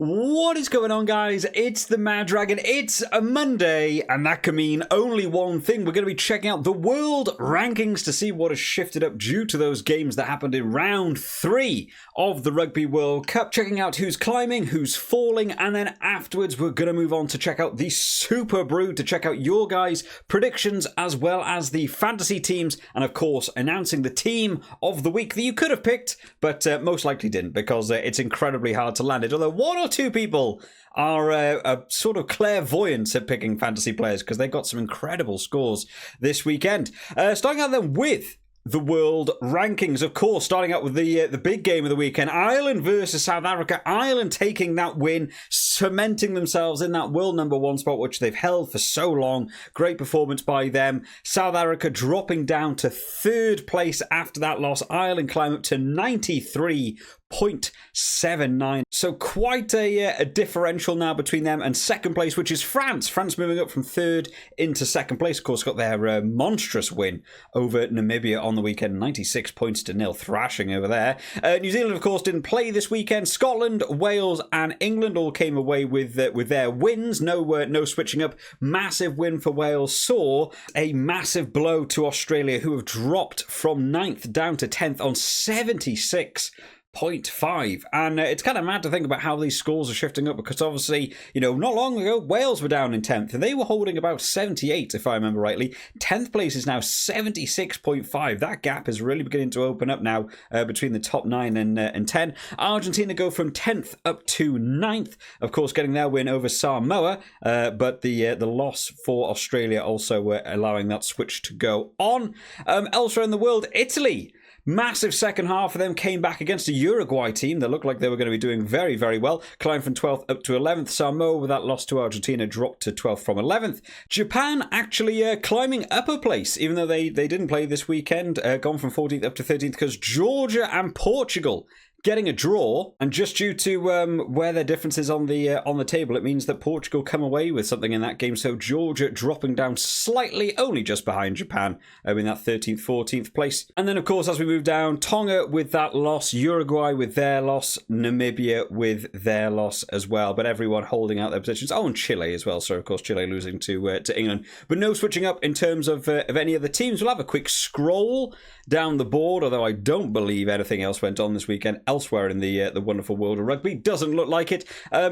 What is going on, guys? It's the Mad Dragon. It's a Monday, and that can mean only one thing. We're going to be checking out the world rankings to see what has shifted up due to those games that happened in round 3 of the Rugby World Cup. Checking out who's climbing, who's falling, and then afterwards we're going to move on to check out the superbru to check out your guys' predictions as well as the fantasy teams, and of course announcing the team of the week that you could have picked, but most likely didn't because it's incredibly hard to land it. Although one or two people are sort of clairvoyant at picking fantasy players because they got some incredible scores this weekend. Starting out then with the world rankings, of course, starting out with the big game of the weekend, Ireland versus South Africa. Ireland taking that win, cementing themselves in that world #1 spot, which they've held for so long. Great performance by them. South Africa dropping down to 3rd place after that loss. Ireland climb up to 93.79. So quite a differential now between them and 2nd place, which is France. France moving up from 3rd into 2nd place. Of course, got their monstrous win over Namibia on the weekend. 96 points to nil, thrashing over there. New Zealand, of course, didn't play this weekend. Scotland, Wales and England all came away with their wins. No switching up. Massive win for Wales. Saw a massive blow to Australia, who have dropped from 9th down to 10th on 76.5, and it's kind of mad to think about how these scores are shifting up because obviously, not long ago Wales were down in 10th and they were holding about 78 if I remember rightly. 10th place is now 76.5. That gap is really beginning to open up now between the top 9 and 10. Argentina go from 10th up to 9th, of course getting their win over Samoa, but the loss for Australia also allowing that switch to go on. Elsewhere in the world, Italy, massive second half for them, came back against a Uruguay team that looked like they were going to be doing very, very well. Climbed from 12th up to 11th. Samoa, with that loss to Argentina, dropped to 12th from 11th. Japan actually climbing up a place, even though they didn't play this weekend. Gone from 14th up to 13th because Georgia and Portugal getting a draw, and just due to where their difference is on the table, it means that Portugal come away with something in that game. So Georgia dropping down slightly, only just behind Japan, in that 13th, 14th place. And then, of course, as we move down, Tonga with that loss, Uruguay with their loss, Namibia with their loss as well. But everyone holding out their positions. Oh, and Chile as well. So, of course, Chile losing to England. But no switching up in terms of any of the teams. We'll have a quick scroll down the board, although I don't believe anything else went on this weekend elsewhere in the wonderful world of rugby. Doesn't look like it.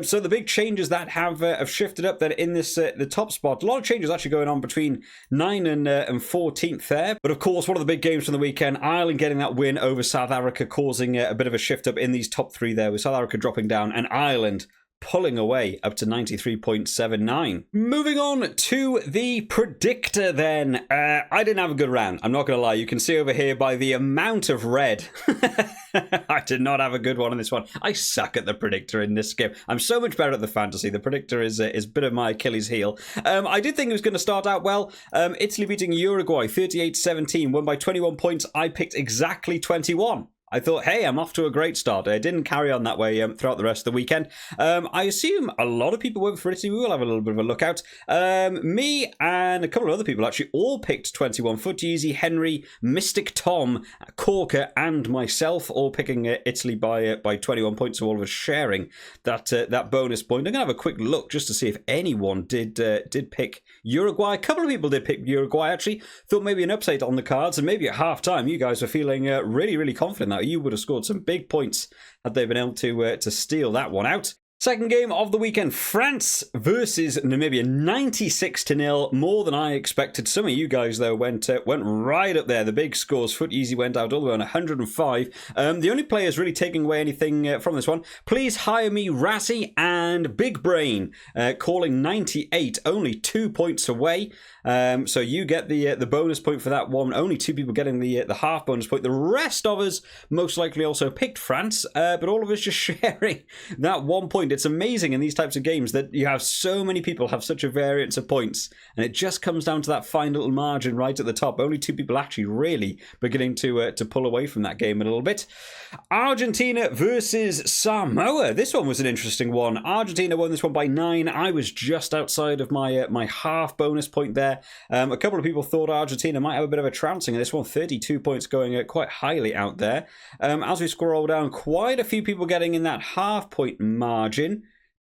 So the big changes that have shifted up then in this the top spot. A lot of changes actually going on between 9 and 14th there. But of course, one of the big games from the weekend, Ireland getting that win over South Africa, causing a bit of a shift up in these top 3 there, with South Africa dropping down and Ireland pulling away up to 93.79. Moving on to the predictor then. I didn't have a good round, I'm not going to lie. You can see over here by the amount of red. I did not have a good one in this one. I suck at the predictor in this game. I'm so much better at the fantasy. The predictor is a bit of my Achilles heel. I did think it was going to start out well. Italy beating Uruguay 38-17, won by 21 points. I picked exactly 21. I thought, hey, I'm off to a great start. I didn't carry on that way throughout the rest of the weekend. I assume a lot of people went for Italy. We will have a little bit of a look out. Me and a couple of other people actually all picked 21. Footeasy, Henry, Mystic Tom, Corker, and myself all picking Italy by 21 points. So all of us sharing that bonus point. I'm going to have a quick look just to see if anyone did pick Uruguay. A couple of people did pick Uruguay actually. Thought maybe an upset on the cards, and maybe at half time you guys were feeling really, really confident that you would have scored some big points had they been able to steal that one out. Second game of the weekend, France versus Namibia, 96-0, more than I expected. Some of you guys, though, went right up there. The big scores. Footeasy went out all the way on 105. The only players really taking away anything from this one, Please Hire Me, Rassi, and Big Brain, calling 98, only 2 points away. So you get the bonus point for that one. Only 2 people getting the half bonus point. The rest of us most likely also picked France, but all of us just sharing that 1 point. It's amazing in these types of games that you have so many people have such a variance of points, and it just comes down to that fine little margin right at the top. Only 2 people actually really beginning to pull away from that game a little bit. Argentina versus Samoa. This one was an interesting one. Argentina won this one by 9. I was just outside of my half bonus point there. A couple of people thought Argentina might have a bit of a trouncing in this one. 32 points going quite highly out there. As we scroll down, quite a few people getting in that half point margin.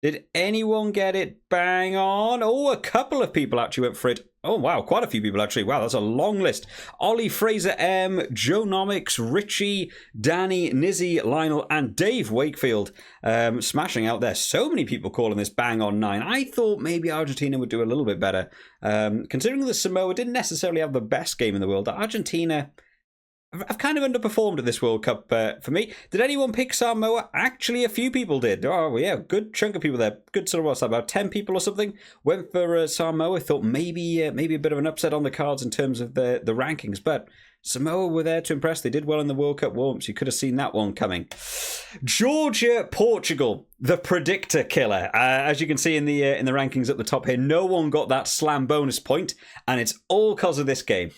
Did anyone get it bang on? Oh, a couple of people actually went for it. Oh, wow, quite a few people actually. Wow, that's a long list. Ollie, Fraser M, Joe Nomics, Richie, Danny, Nizzy, Lionel, and Dave Wakefield smashing out there. So many people calling this bang on 9. I thought maybe Argentina would do a little bit better. Considering that Samoa didn't necessarily have the best game in the world, Argentina... I've kind of underperformed at this World Cup for me. Did anyone pick Samoa? Actually, a few people did. Oh, yeah, good chunk of people there. Good sort of, what's that, about 10 people or something went for Samoa. Thought maybe a bit of an upset on the cards in terms of the rankings. But Samoa were there to impress. They did well in the World Cup warm-ups. You could have seen that one coming. Georgia, Portugal, the predictor killer. As you can see in the rankings at the top here, no one got that slam bonus point, and it's all because of this game.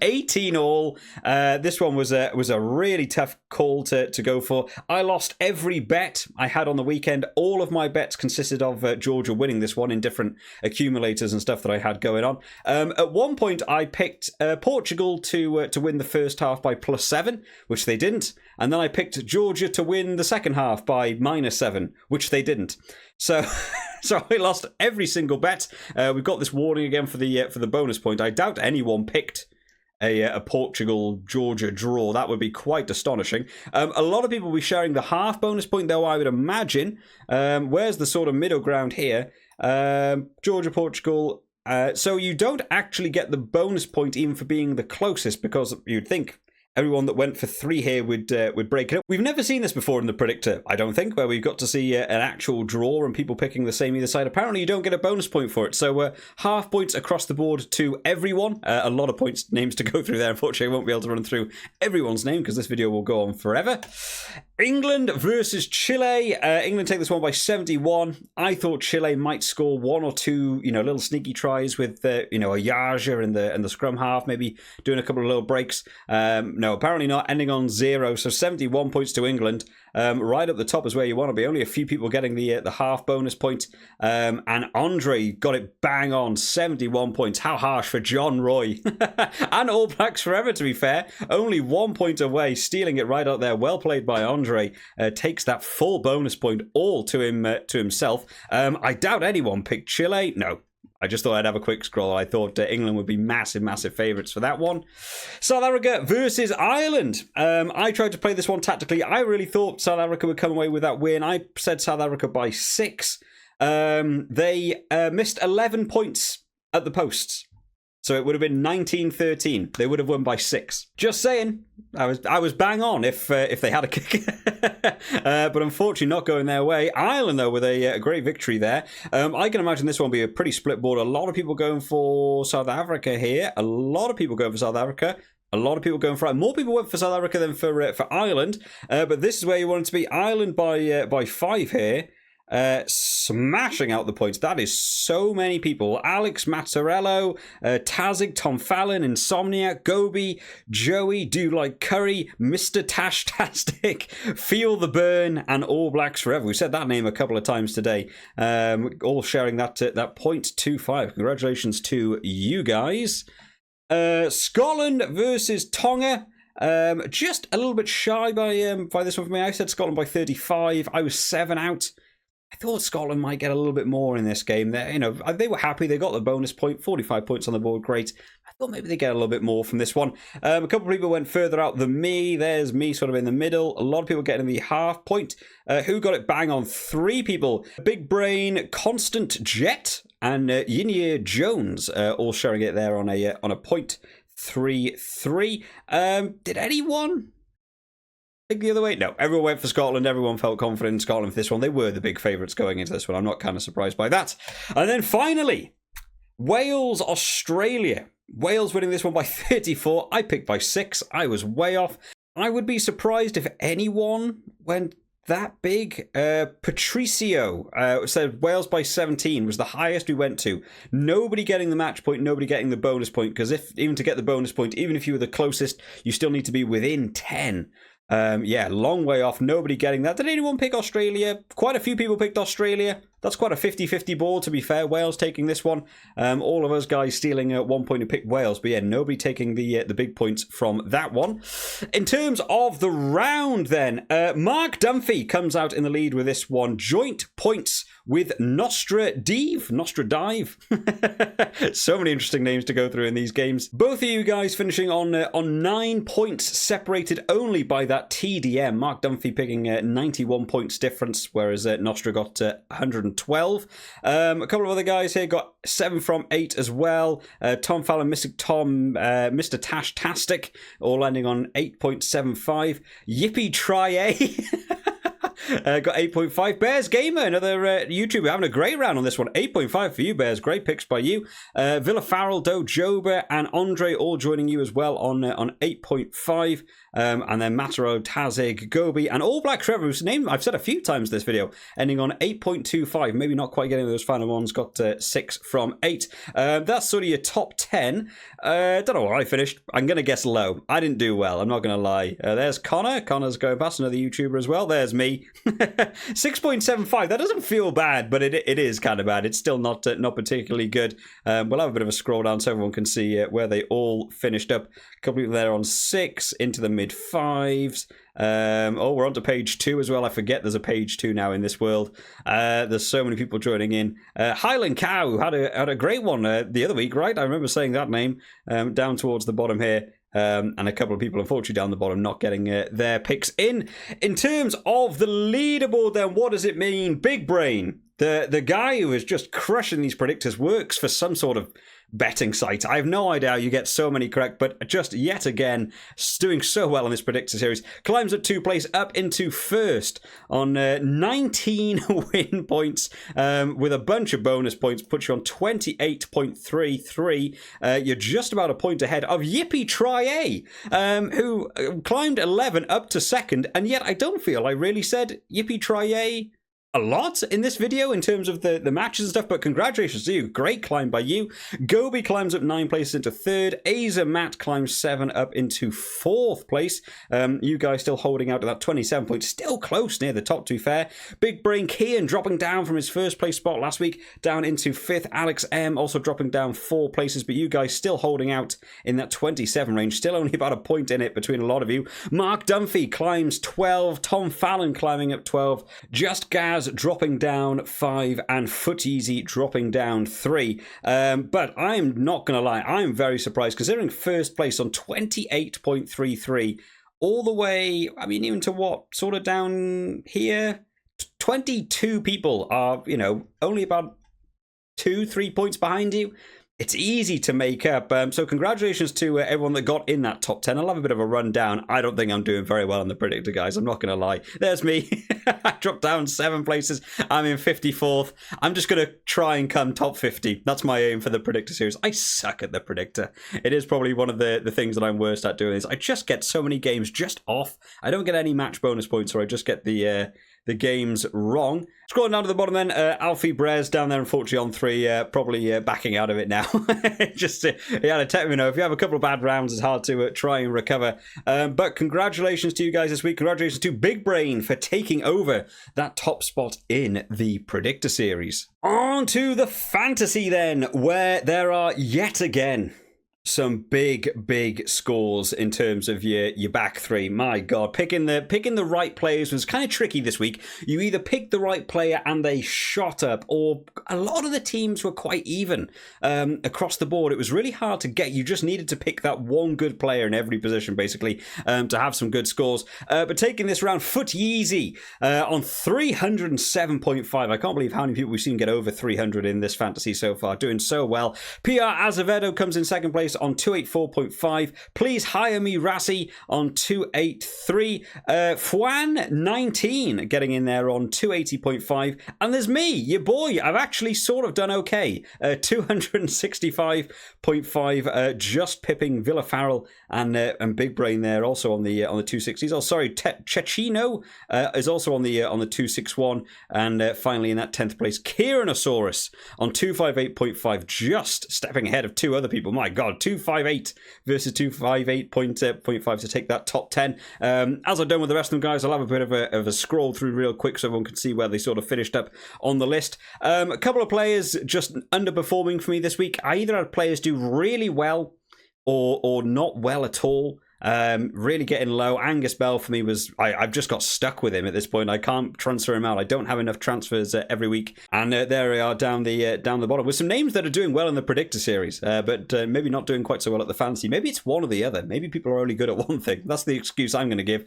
18 all. This one was a really tough call to go for. I lost every bet I had on the weekend. All of my bets consisted of Georgia winning this one in different accumulators and stuff that I had going on. At one point, I picked Portugal to win the first half by +7, which they didn't, and then I picked Georgia to win the second half by -7, which they didn't. So I lost every single bet. We've got this warning again for the bonus point. I doubt anyone picked a Portugal-Georgia draw. That would be quite astonishing. A lot of people will be sharing the half bonus point, though, I would imagine. Where's the sort of middle ground here? Georgia-Portugal. So you don't actually get the bonus point even for being the closest, because you'd think everyone that went for 3 here would break it up. We've never seen this before in the Predictor, I don't think, where we've got to see an actual draw and people picking the same either side. Apparently you don't get a bonus point for it. So half points across the board to everyone. A lot of points, names to go through there. Unfortunately, I won't be able to run through everyone's name because this video will go on forever. England versus Chile. England take this one by 71. I thought Chile might score 1 or 2, little sneaky tries with, a Yaja in the scrum half, maybe doing a couple of little breaks. No, apparently not, ending on 0. So 71 points to England. Right up the top is where you want to be. Only a few people getting the half bonus point. And Andre got it bang on, 71 points. How harsh for John Roy. And All Blacks forever, to be fair. Only 1 point away, stealing it right out there. Well played by Andre. Takes that full bonus point all to himself. I doubt anyone picked Chile. No. I just thought I'd have a quick scroll. I thought England would be massive favourites for that one. South Africa versus Ireland. I tried to play this one tactically. I really thought South Africa would come away with that win. I said South Africa by 6. They missed 11 points at the posts. So it would have been 19-13. They would have won by 6. Just saying. I was bang on if they had a kick. But unfortunately not going their way. Ireland, though, with a great victory there. I can imagine this one will be a pretty split board. A lot of people going for South Africa here. A lot of people going for South Africa. A lot of people going for... More people went for South Africa than for Ireland. But this is where you want it to be. Ireland by 5 here. Smashing out the points. That is so many people. Alex Mazzarello, Tazig, Tom Fallon, Insomniac, Gobi, Joey, Do Like Curry, Mr. Tashtastic, Feel the Burn, and All Blacks Forever. We said that name a couple of times today. All sharing that 0.25. Congratulations to you guys. Scotland versus Tonga. Just a little bit shy by this one for me. I said Scotland by 35. I was 7 out. I thought Scotland might get a little bit more in this game. They were happy. They got the bonus point, 45 points on the board. Great. I thought maybe they get a little bit more from this one. A couple of people went further out than me. There's me sort of in the middle. A lot of people getting the half point. Who got it bang on? 3 people. Big Brain, Constant Jet, and Yinyir Jones all sharing it there on a 0.33. Did anyone the other way? No, everyone went for Scotland. Everyone felt confident in Scotland for this one. They were the big favourites going into this one. I'm not kind of surprised by that. And then finally, Wales, Australia. Wales winning this one by 34. I picked by 6. I was way off. I would be surprised if anyone went that big. Patricio said Wales by 17 was the highest we went to. Nobody getting the match point, nobody getting the bonus point, because even to get the bonus point, even if you were the closest, you still need to be within 10. Long way off. Nobody getting that. Did anyone pick Australia? Quite a few people picked Australia. That's quite a 50-50 board, to be fair. Wales taking this one. All of us guys stealing 1 point to pick Wales. But yeah, nobody taking the big points from that one. In terms of the round then, Mark Dunphy comes out in the lead with this one. Joint points with Nostradive. So many interesting names to go through in these games. Both of you guys finishing on 9 points, separated only by that TDM. Mark Dunphy picking 91 points difference, whereas Nostra got 112. A couple of other guys here got 7 from 8 as well. Tom Fallon, Mystic Tom, Mr. Tash-tastic, all ending on 8.75. Yippee Try-A. Got 8.5. Bears Gamer, another YouTuber, having a great round on this one. 8.5 for you, Bears. Great picks by you. Villa Farrell, Do Joba, and Andre all joining you as well on 8.5. And then Mataro, Tazig, Gobi, and All Black Trevor, whose name I've said a few times in this video, ending on 8.25. Maybe not quite getting those final ones. Got 6 from 8. That's sort of your top 10. Don't know where I finished. I'm going to guess low. I didn't do well. I'm not going to lie. There's Connor. Connor's going past, another YouTuber as well. There's me. 6.75. That doesn't feel bad, but it is kind of bad. It's still not particularly good. We'll have a bit of a scroll down so everyone can see where they all finished up. A couple of people there on 6, into the mid-5s. We're on to page 2 as well. I forget there's a page 2 now in this world. There's so many people joining in. Highland Cow had a great one the other week, right? I remember saying that name down towards the bottom here. And a couple of people, unfortunately, down the bottom not getting their picks in. In terms of the leaderboard, then, what does it mean? Big Brain, the guy who is just crushing these predictors, works for some sort of betting site. I have no idea how you get so many correct, but just yet again, doing so well in this Predictor Series. Climbs up 2 places, up into first on 19 win points with a bunch of bonus points, puts you on 28.33. You're just about a point ahead of Yippee Try-A, who climbed 11 up to second, and yet I don't feel I really said Yippee Try-A a lot in this video in terms of the matches and stuff, but congratulations to you. Great climb by you. Gobi climbs up 9 places into third. Aza Matt climbs 7 up into 4th place. You guys still holding out to that 27 points. Still close near the top, to be fair. Big Brain Kian dropping down from his first place spot last week down into 5th. Alex M also dropping down 4 places, but you guys still holding out in that 27 range. Still only about a point in it between a lot of you. Mark Dunphy climbs 12. Tom Fallon climbing up 12. Just Gaz dropping down 5, and Foot Easy dropping down 3. But I'm not going to lie, I'm very surprised considering first place on 28.33 all the way, I mean, even to what, sort of down here? 22 people are, only about 2-3 points behind you. It's easy to make up. So congratulations to everyone that got in that top 10. I'll have a bit of a rundown. I don't think I'm doing very well on the predictor, guys. I'm not going to lie. There's me. I dropped down 7 places. I'm in 54th. I'm just going to try and come top 50. That's my aim for the predictor series. I suck at the predictor. It is probably one of the things that I'm worst at doing is I just get so many games just off. I don't get any match bonus points, or I just get the games wrong. Scrolling down to the bottom then, Alfie Brez down there, unfortunately, on 3, probably backing out of it now. Just, he had to tell me, if you have a couple of bad rounds, it's hard to try and recover. But congratulations to you guys this week. Congratulations to Big Brain for taking over that top spot in the Predictor Series. On to the Fantasy then, where there are yet again some big scores in terms of your back 3. My God, picking the right players was kind of tricky this week. You either picked the right player and they shot up, or a lot of the teams were quite even across the board. It was really hard to get. You just needed to pick that one good player in every position, basically, to have some good scores. But taking this round, Foot Yeezy on 307.5. I can't believe how many people we've seen get over 300 in this fantasy so far. Doing so well. PR Azevedo comes in second place on 284.5. Please Hire Me Rassi on 283. Fuan 19 getting in there on 280.5. And there's me, your boy. I've actually sort of done okay. 265.5. Just pipping Villa Farrell and Big Brain there, also on the 260s. Oh, sorry, Cecchino is also on the 261. And finally in that 10th place, Kieranosaurus on 258.5, just stepping ahead of 2 other people. My God, 258 versus 258.5 to take that top 10. As I've done with the rest of them, guys, I'll have a bit of a scroll through real quick so everyone can see where they sort of finished up on the list. A couple of players just underperforming for me this week. I either had players do really well or not well at all. Really getting low. Angus Bell for me was, I've just got stuck with him at this point. I can't transfer him out. I don't have enough transfers every week. And there we are down the bottom with some names that are doing well in the Predictor Series, but maybe not doing quite so well at the fantasy. Maybe it's one or the other. Maybe people are only good at one thing. That's the excuse I'm going to give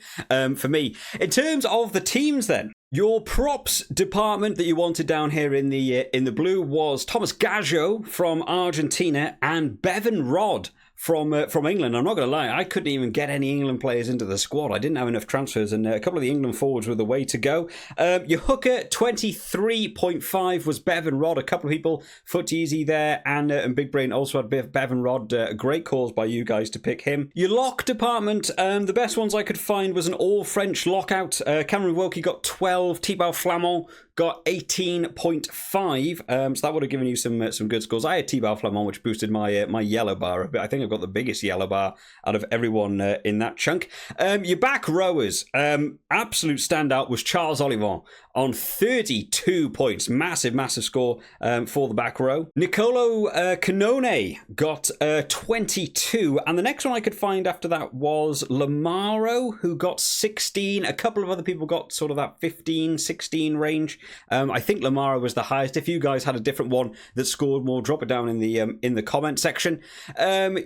for me. In terms of the teams then, your props department that you wanted down here in the blue was Thomas Gaggio from Argentina and Bevan Rodd from England. I'm not going to lie, I couldn't even get any England players into the squad. I didn't have enough transfers, and a couple of the England forwards were the way to go. Your hooker, 23.5 was Bevan Rodd. A couple of people, Foot Easy there, and Big Brain also had Bevan Rodd. Great calls by you guys to pick him. Your lock department, the best ones I could find was an all-French lockout. Cameron Wilkie got 12, Thibaut Flamand got 18.5, so that would have given you some good scores. I had Thibaut Flamand, which boosted my yellow bar a bit. I think I've got the biggest yellow bar out of everyone in that chunk. Your back rowers, absolute standout was Charles Olivon on 32 points. Massive score for the back row. Nicolo Canone got 22, and the next one I could find after that was Lamaro, who got 16. A couple of other people got sort of that 15, 16 range. I think Lamara was the highest. If you guys had a different one that scored more, drop it down in the comment section.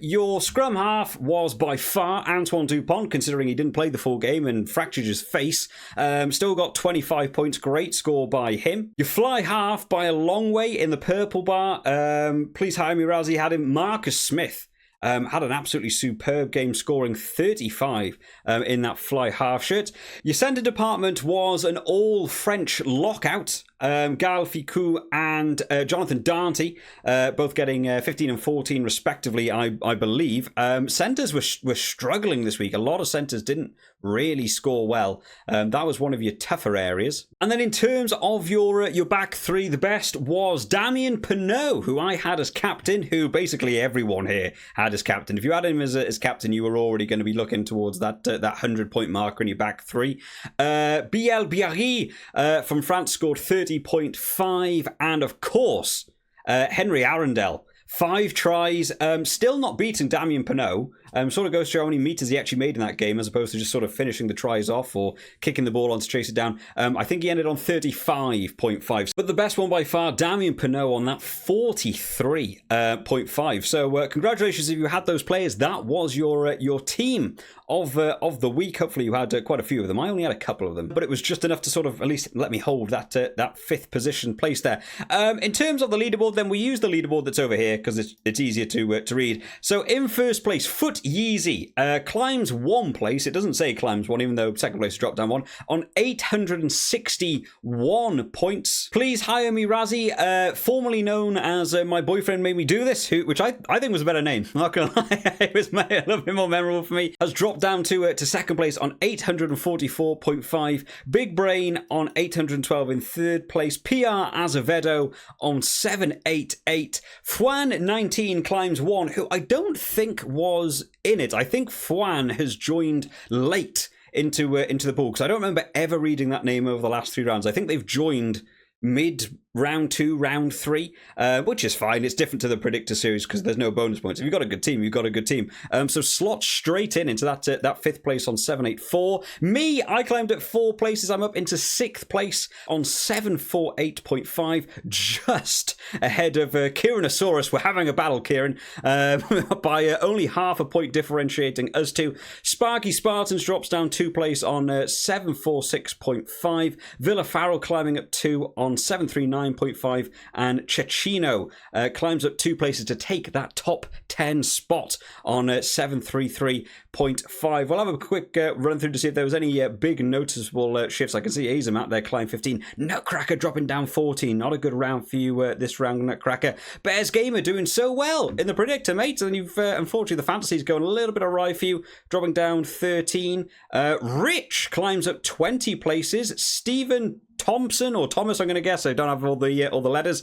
Your scrum half was by far Antoine Dupont, considering he didn't play the full game and fractured his face. Still got 25 points. Great score by him. Your fly half by a long way in the purple bar. Please hire me, Razzie had him. Marcus Smith. Had an absolutely superb game, scoring 35 in that fly half shirt. Your centre department was an all-French lockout. Gael Ficou and Jonathan Darnty, both getting 15 and 14 respectively, I believe. Centres were struggling this week. A lot of centres didn't really score well. That was one of your tougher areas. And then in terms of your back three, the best was Damien Penaud, who I had as captain, who basically everyone here had as captain. If you had him as captain, you were already going to be looking towards that 100-point marker in your back three. Biel Biarri from France scored 30.5, and of course, Henry Arundel. 5 tries, still not beating Damien Penaud. Sort of goes to show how many meters he actually made in that game, as opposed to just sort of finishing the tries off or kicking the ball on to chase it down. I think he ended on 35.5. But the best one by far, Damien Penaud on that 43.5. So congratulations if you had those players. That was your team of the week. Hopefully you had quite a few of them. I only had a couple of them, but it was just enough to sort of at least let me hold that 5th position place there. In terms of the leaderboard, then we use the leaderboard that's over here because it's easier to read. So in first place, Foot Yeezy climbs 1 place. It doesn't say climbs 1, even though second place dropped down 1 on 861 points. Please hire me, Razzie, formerly known as My Boyfriend Made Me Do This, which I think was a better name. I'm not gonna lie, it was a little bit more memorable for me. Has dropped down to second place on 844.5. Big Brain on 812 in third place. PR Azevedo on 788. Fwan 19 climbs 1, who I don't think was in it. I think Fwan has joined late into the pool, because I don't remember ever reading that name over the last 3 rounds. I think they've joined mid round 2, round 3, which is fine. It's different to the Predictor Series because there's no bonus points. If you've got a good team, you've got a good team. So slot straight into that 5th place on 784. Me, I climbed at 4 places. I'm up into 6th place on 748.5, just ahead of Kieran-osaurus. We're having a battle, Kieran, by only half a point differentiating us two. Sparky Spartans drops down 2 place on 746.5. Villa Farrell climbing up 2 on 739.5, and Cecchino climbs up 2 places to take that top 10 spot on 733.5. We'll have a quick run through to see if there was any big noticeable shifts. I can see Azam out there climb 15. Nutcracker dropping down 14. Not a good round for you this round, Nutcracker. Bears Gamer doing so well in the Predictor, mate, and you've unfortunately the fantasy's going a little bit awry for you, dropping down 13. Rich climbs up 20 places. Stephen Thompson or Thomas, I'm going to guess. I don't have all the letters.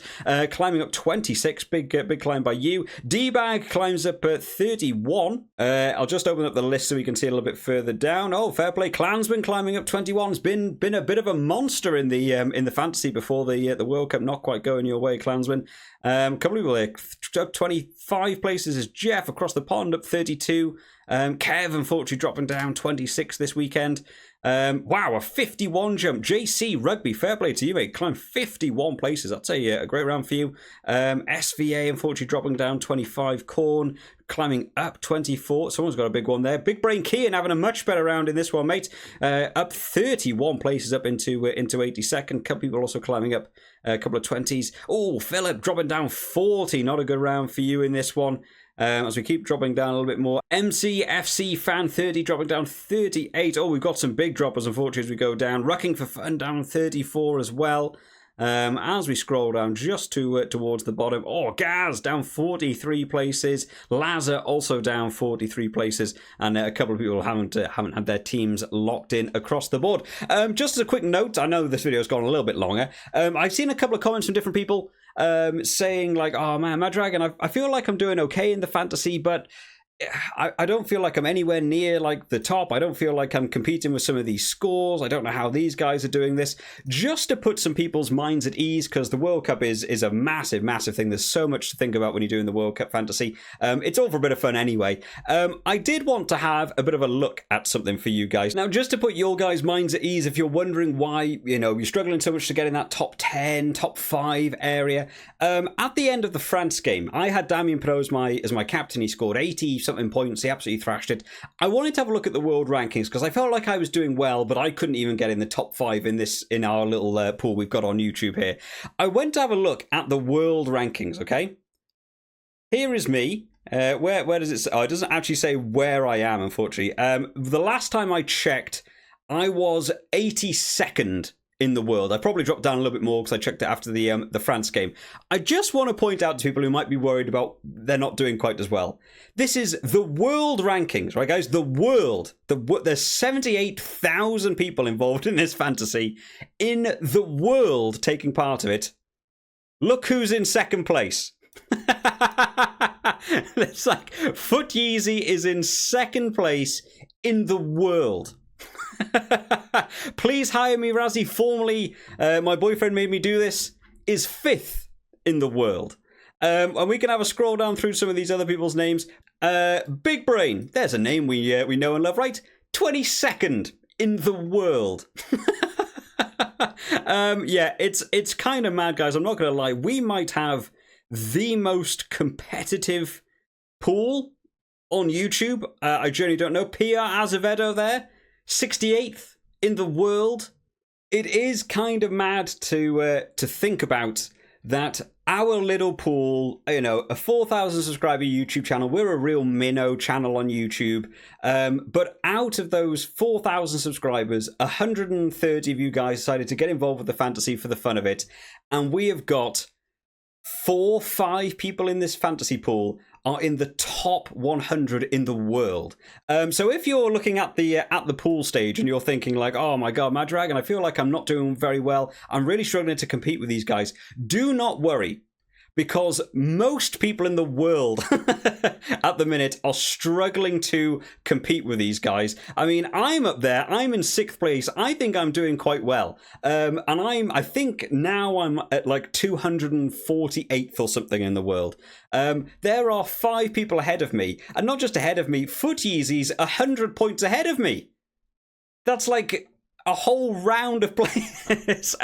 Climbing up 26, big climb by you. D-Bag climbs up 31. I'll just open up the list so we can see a little bit further down. Oh, fair play. Klansman climbing up 21. It's been a bit of a monster in the fantasy before the World Cup. Not quite going your way, Klansman. Couple of people here. Up 25 places is Jeff across the pond up 32. Kev, unfortunately, dropping down 26 this weekend. Wow, a 51 jump. JC Rugby, fair play to you, mate. Climbed 51 places. That's a great round for you. SVA, unfortunately, dropping down 25. Corn climbing up 24. Someone's got a big one there. Big Brain Kean having a much better round in this one, mate. Up 31 places up into 82nd. Couple people also climbing up a couple of 20s. Oh, Philip dropping down 40. Not a good round for you in this one. As we keep dropping down a little bit more. MCFC Fan 30 dropping down 38. Oh, we've got some big droppers, unfortunately, as we go down. Rucking for Fun down 34 as well. As we scroll down just towards the bottom. Oh, Gaz down 43 places. Lazar also down 43 places. And a couple of people haven't had their teams locked in across the board. Just as a quick note, I know this video's gone a little bit longer. I've seen a couple of comments from different people saying like, oh man, Mad Dragon, I feel like I'm doing okay in the fantasy, but I don't feel like I'm anywhere near like the top. I don't feel like I'm competing with some of these scores. I don't know how these guys are doing this. Just to put some people's minds at ease, because the World Cup is a massive thing. There's so much to think about when you're doing the World Cup fantasy. It's all for a bit of fun anyway. I did want to have a bit of a look at something for you guys. Now, just to put your guys' minds at ease, if you're wondering why, you're struggling so much to get in that top 10, top 5 area, at the end of the France game, I had Damien Perot as my captain. He scored 80 something points. He absolutely thrashed it. I wanted to have a look at the world rankings because I felt like I was doing well, but I couldn't even get in the top 5 in our little pool we've got on YouTube here. I went to have a look at the world rankings, okay? Here is me. Where does it say? Oh, it doesn't actually say where I am, unfortunately. The last time I checked, I was 82nd in the world. I probably dropped down a little bit more because I checked it after the France game. I just want to point out to people who might be worried about they're not doing quite as well. This is the world rankings, right, guys? The world. There's 78,000 people involved in this fantasy in the world taking part of it. Look who's in second place. It's like Foot Yeezy is in second place in the world. Please hire me, Razzie. Formerly, my boyfriend made me do this. Is 5th in the world. And we can have a scroll down through some of these other people's names. Big Brain. There's a name we know and love, right? 22nd in the world. Yeah, it's kind of mad, guys. I'm not going to lie. We might have the most competitive pool on YouTube. I genuinely don't know. Pia Azevedo there. 68th in the world. It is kind of mad to think about that our little pool, a 4,000 subscriber YouTube channel. We're a real minnow channel on YouTube. But out of those 4,000 subscribers, 130 of you guys decided to get involved with the fantasy for the fun of it. And we have got 5 people in this fantasy pool are in the top 100 in the world. So if you're looking at the pool stage and you're thinking like, oh my God, Mad Dragon, I feel like I'm not doing very well. I'm really struggling to compete with these guys. Do not worry, because most people in the world at the minute are struggling to compete with these guys. I mean, I'm up there. I'm in 6th place. I think I'm doing quite well. And I think now I'm at like 248th or something in the world. There are 5 people ahead of me. And not just ahead of me, Foot Yeezy's 100 points ahead of me. That's like a whole round of players.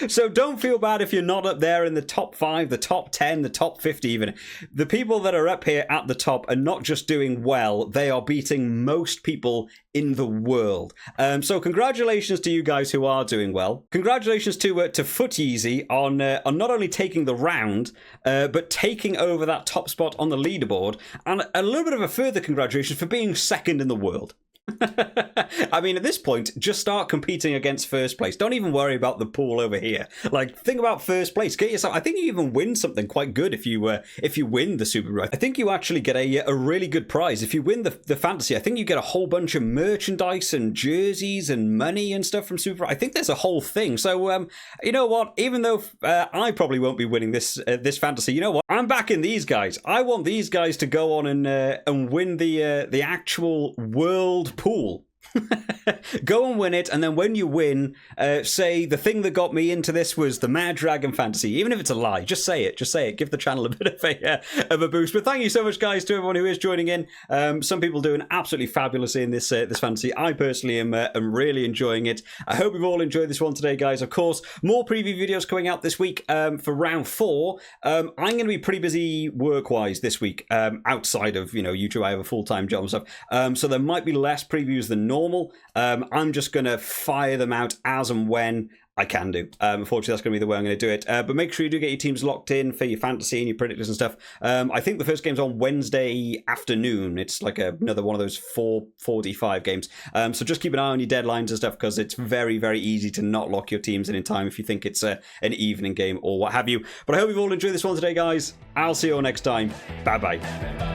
So don't feel bad if you're not up there in the top 5, the top 10, the top 50 even. The people that are up here at the top are not just doing well, they are beating most people in the world. So congratulations to you guys who are doing well. Congratulations to Foot Yeezy on not only taking the round, but taking over that top spot on the leaderboard. And a little bit of a further congratulations for being 2nd in the world. I mean, at this point, just start competing against first place. Don't even worry about the pool over here. Like, think about first place. Get yourself. I think you even win something quite good if you win the superbru. I think you actually get a really good prize if you win the fantasy. I think you get a whole bunch of merchandise and jerseys and money and stuff from superbru. I think there's a whole thing. So, you know what? Even though I probably won't be winning this fantasy, you know what? I'm backing these guys. I want these guys to go on and win the actual world pool. Go and win it, and then when you win, say the thing that got me into this was the Mad Dragon fantasy. Even if it's a lie, just say it. Give the channel a bit of a boost. But thank you so much, guys, to everyone who is joining in. Some people doing absolutely fabulously in this fantasy. I personally am really enjoying it. I hope you've all enjoyed this one today, guys. Of course, more preview videos coming out this week for round 4. I'm going to be pretty busy work-wise this week, outside of YouTube. I have a full-time job and stuff, so there might be less previews than normal. I'm just going to fire them out as and when I can do. Unfortunately, that's going to be the way I'm going to do it. But make sure you do get your teams locked in for your fantasy and your predictors and stuff. I think the first game's on Wednesday afternoon. It's like another one of those 4:45 games. So just keep an eye on your deadlines and stuff, because it's very, very easy to not lock your teams in time if you think it's an evening game or what have you. But I hope you've all enjoyed this one today, guys. I'll see you all next time. Bye-bye.